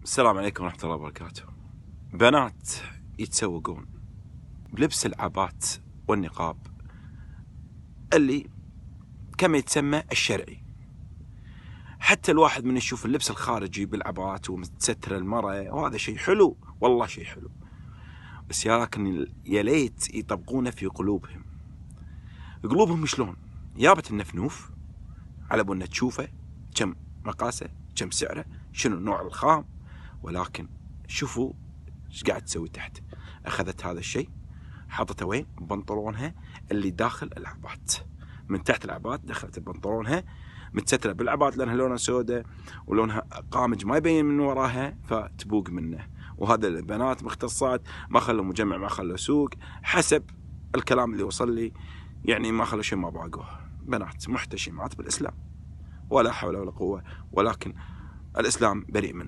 السلام عليكم ورحمة الله وبركاته. بنات يتسوقون بلبس العبات والنقاب اللي كما يتسمى الشرعي. حتى الواحد من يشوف اللبس الخارجي بالعبات ومتستر المرأة، وهذا شيء حلو، والله شيء حلو، بس لكن يا ليت يطبقونه في قلوبهم. قلوبهم شلون؟ يابت النفنوف على بنا تشوفه كم مقاسه، كم سعره، شنو نوع الخام، ولكن شوفوا ايش قاعد تسوي تحت. اخذت هذا الشيء حطته وين؟ بنطلونها اللي داخل العبات، من تحت العبات دخلت بنطلونها متستره بالعبات لانها لونها سوداء ولونها قامج ما يبين من وراها فتبوق منه. وهذا البنات مختصات، ما خلوا مجمع، ما خلوا سوق، حسب الكلام اللي وصل لي، يعني ما خلوا شيء ما باقوه. بنات محتشمات بالاسلام، ولا حول ولا قوه، ولكن الاسلام بريء منه.